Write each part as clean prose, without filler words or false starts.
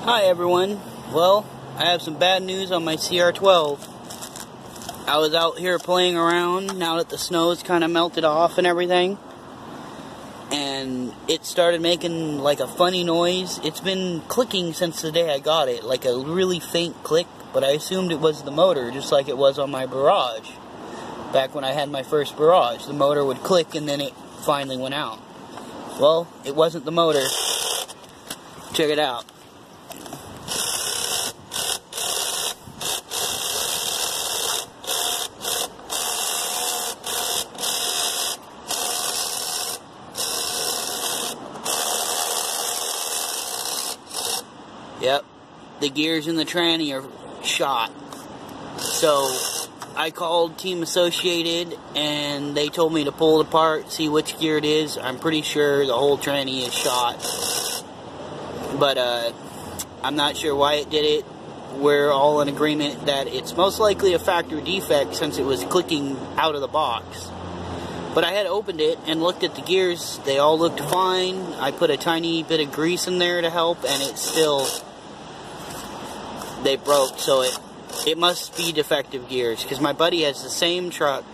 Hi everyone. Well, I have some bad news on my Cr12. I was out here playing around now that the snow's kind of melted off and everything, and it started making like a funny noise. It's been clicking since the day I got it, like a really faint click, but I assumed it was the motor, just like it was on my Barrage. Back when I had my first Barrage, the motor would click and then it finally went out. Well, it wasn't the motor. Check it out. Yep, the gears in the tranny are shot. So I called Team Associated and they told me to pull it apart, see which gear it is. I'm pretty sure the whole tranny is shot. But I'm not sure why it did it. We're all in agreement that it's most likely a factory defect since it was clicking out of the box. But I had opened it and looked at the gears. They all looked fine. I put a tiny bit of grease in there to help, and it still, they broke. So it must be defective gears, because my buddy has the same truck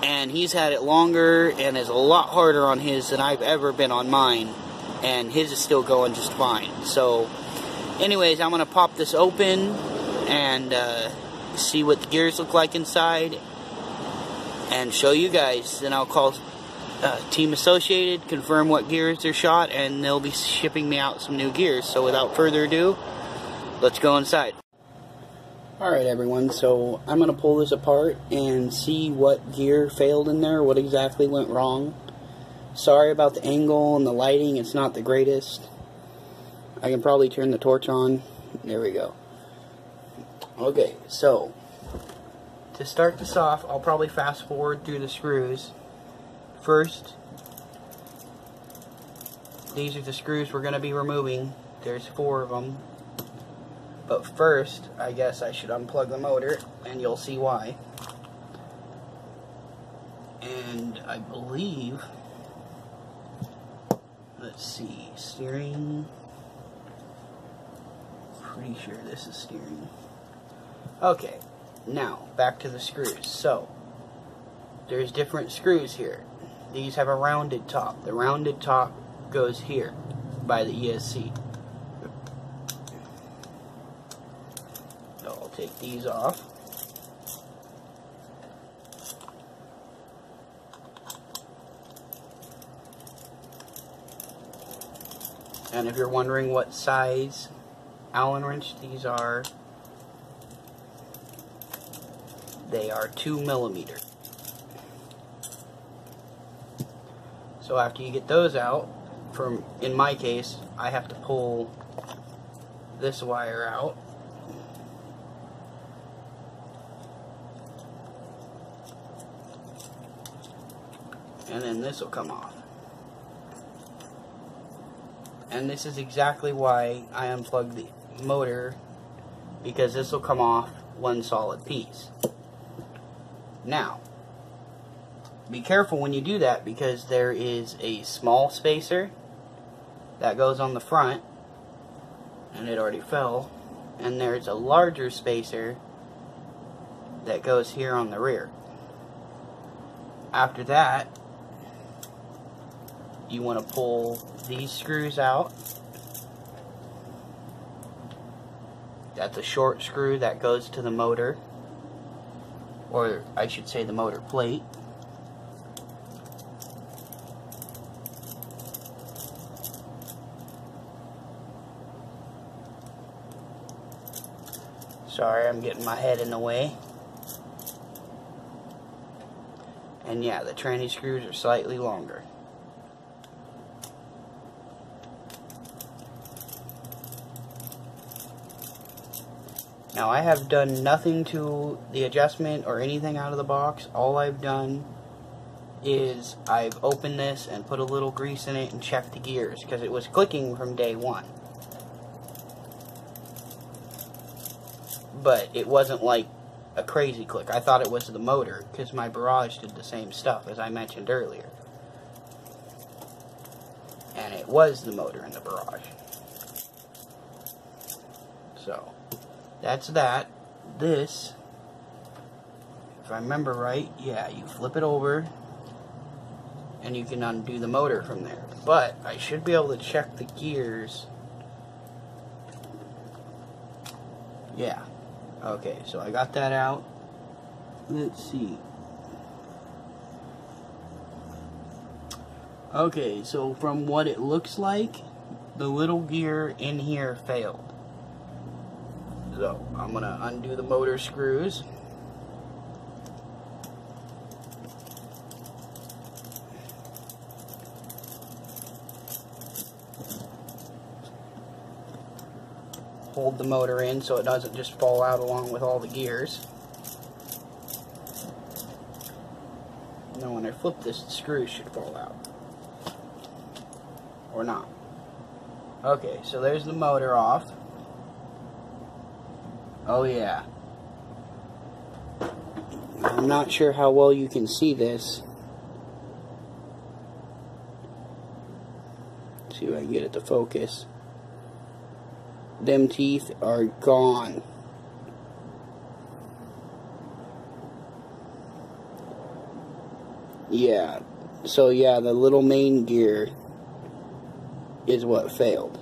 and he's had it longer and is a lot harder on his than I've ever been on mine, and his is still going just fine. So anyways, I'm going to pop this open and see what the gears look like inside and show you guys. Then I'll call Team Associated, confirm what gears they're shot, and they'll be shipping me out some new gears. So without further ado, let's go inside. Alright everyone, so I'm going to pull this apart and see what gear failed in there, what exactly went wrong. Sorry about the angle and the lighting, it's not the greatest. I can probably turn the torch on. There we go. Okay, so to start this off, I'll probably fast forward through the screws. First, these are the screws we're going to be removing. There's 4 of them. But first, I guess I should unplug the motor, and you'll see why. And I believe, let's see, steering. Pretty sure this is steering. Okay, now back to the screws. So there's different screws here. These have a rounded top. The rounded top goes here by the ESC. So I'll take these off. And if you're wondering what size Allen wrench these are, they are 2mm. So after you get those out, in my case, I have to pull this wire out. And then this will come off. And this is exactly why I unplugged the motor, because this will come off one solid piece. Now, be careful when you do that, because there is a small spacer that goes on the front, and it already fell, and there's a larger spacer that goes here on the rear. After that, you want to pull these screws out. That's a short screw that goes to the motor, or I should say the motor plate. Sorry, I'm getting my head in the way. And yeah, the tranny screws are slightly longer. Now, I have done nothing to the adjustment or anything out of the box. All I've done is I've opened this and put a little grease in it and checked the gears, because it was clicking from day one. But it wasn't like a crazy click. I thought it was the motor, because my Barrage did the same stuff as I mentioned earlier. And it was the motor in the Barrage. So, that's that. This, if I remember right, yeah, you flip it over and you can undo the motor from there. But I should be able to check the gears. Yeah. Okay, so I got that out. Let's see. Okay, so from what it looks like, the little gear in here failed. So, I'm going to undo the motor screws. Hold the motor in so it doesn't just fall out along with all the gears. Now when I flip this, the screws should fall out. Or not. Okay, so there's the motor off. Oh yeah. I'm not sure how well you can see this. See if I can get it to focus. Them teeth are gone. Yeah. So yeah, the little main gear is what failed.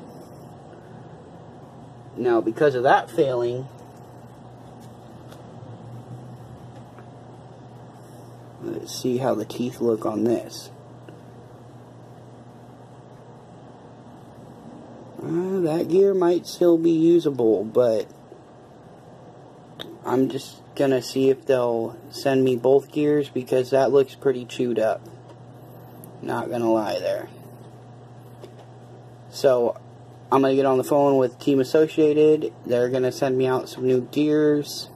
Now because of that failing, let's see how the teeth look on this. That gear might still be usable, but I'm just gonna see if they'll send me both gears because that looks pretty chewed up. Not gonna lie there. So I'm gonna get on the phone with Team Associated. They're gonna send me out some new gears,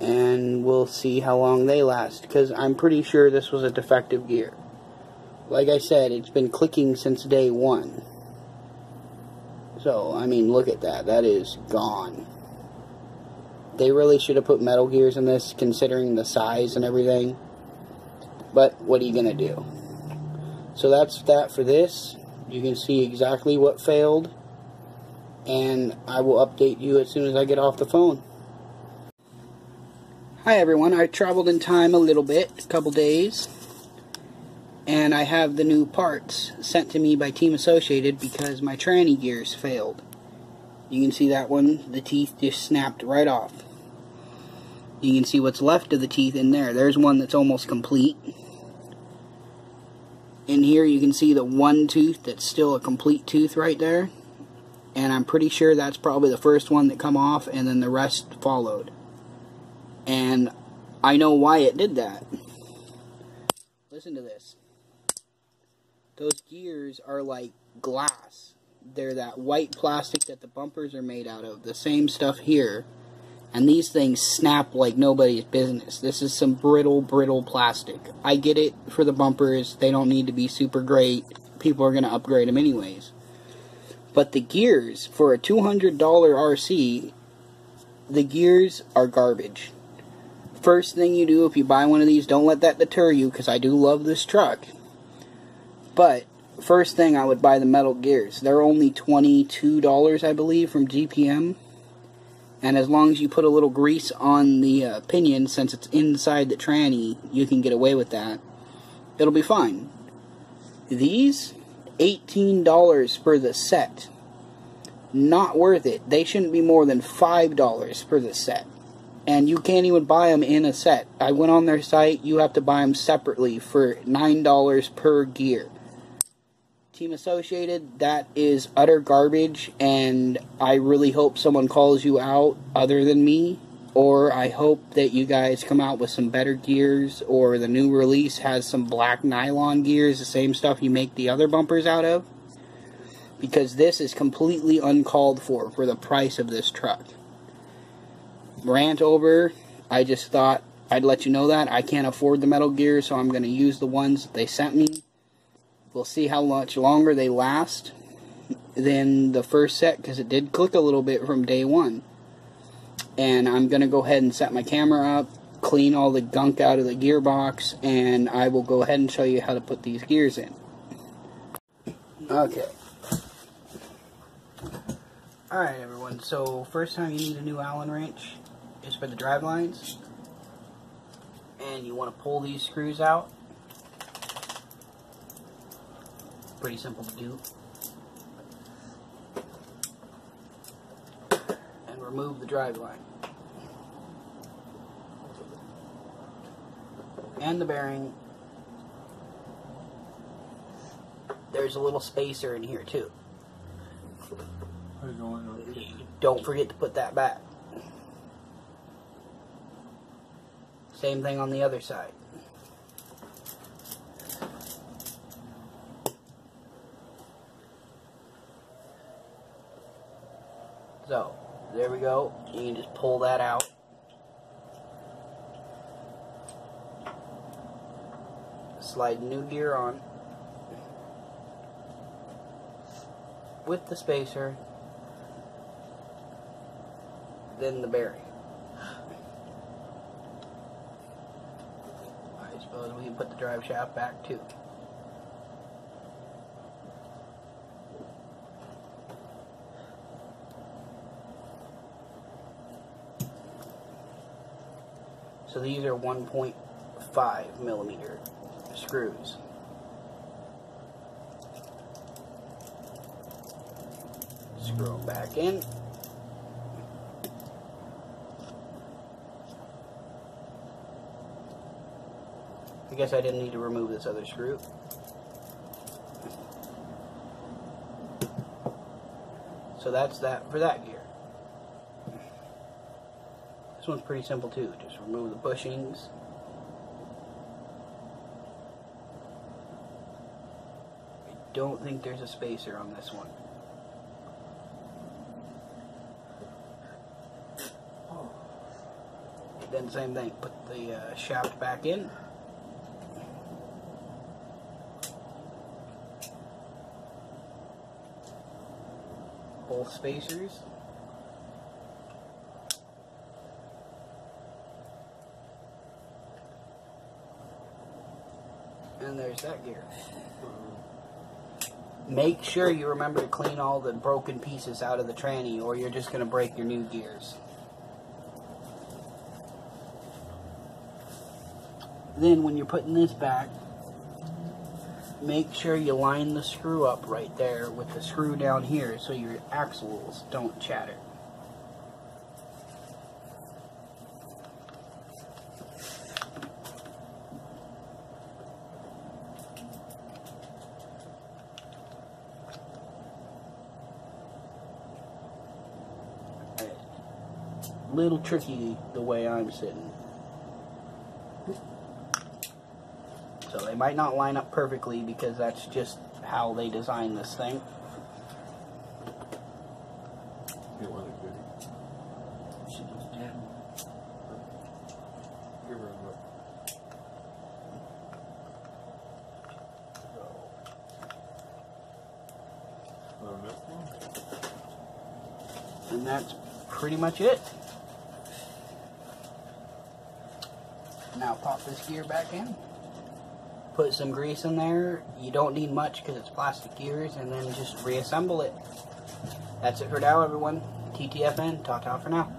and we'll see how long they last, because I'm pretty sure this was a defective gear. Like I said, it's been clicking since day one. So, I mean, look at that. That is gone. They really should have put metal gears in this, considering the size and everything. But, what are you going to do? So, that's that for this. You can see exactly what failed. And I will update you as soon as I get off the phone. Hi, everyone. I traveled in time a little bit, a couple days. And I have the new parts sent to me by Team Associated because my tranny gears failed. You can see that one, the teeth just snapped right off. You can see what's left of the teeth in there. There's one that's almost complete. In here you can see the one tooth that's still a complete tooth right there. And I'm pretty sure that's probably the first one that come off, and then the rest followed. And I know why it did that. Listen to this. Those gears are like glass. They're that white plastic that the bumpers are made out of. The same stuff here. And these things snap like nobody's business. This is some brittle plastic. I get it for the bumpers. They don't need to be super great. People are going to upgrade them anyways. But the gears, for a $200 RC, the gears are garbage. First thing you do if you buy one of these, don't let that deter you, because I do love this truck. But, first thing, I would buy the metal gears. They're only $22, I believe, from GPM. And as long as you put a little grease on the pinion, since it's inside the tranny, you can get away with that. It'll be fine. These, $18 for the set. Not worth it. They shouldn't be more than $5 for the set. And you can't even buy them in a set. I went on their site. You have to buy them separately for $9 per gear. Team Associated, that is utter garbage, and I really hope someone calls you out other than me, or I hope that you guys come out with some better gears, or the new release has some black nylon gears, the same stuff you make the other bumpers out of, because this is completely uncalled for the price of this truck. Rant over. I just thought I'd let you know that. I can't afford the metal gears, so I'm going to use the ones that they sent me. We'll see how much longer they last than the first set, because it did click a little bit from day one. And I'm going to go ahead and set my camera up, clean all the gunk out of the gearbox, and I will go ahead and show you how to put these gears in. Okay. Alright everyone, so first time you need a new Allen wrench is for the drive lines. And you want to pull these screws out. Pretty simple to do. And remove the drive line. And the bearing. There's a little spacer in here too. Don't forget to put that back. Same thing on the other side. So, there we go. You can just pull that out. Slide new gear on with the spacer, then the bearing. I suppose we can put the drive shaft back too. So these are 1.5 millimeter screws. Screw them back in. I guess I didn't need to remove this other screw. So that's that for that gear. This one's pretty simple too. Just remove the bushings. I don't think there's a spacer on this one. Then same thing, put the shaft back in. Both spacers. And there's that gear. Make sure you remember to clean all the broken pieces out of the tranny, or you're just going to break your new gears. Then when you're putting this back, make sure you line the screw up right there with the screw down here so your axles don't chatter. Little tricky the way I'm sitting. So they might not line up perfectly because that's just how they designed this thing. And that's pretty much it. Now pop this gear back in. Put some grease in there. You don't need much because it's plastic gears, and then just reassemble it. That's it for now, everyone. TTFN, ta-ta for now.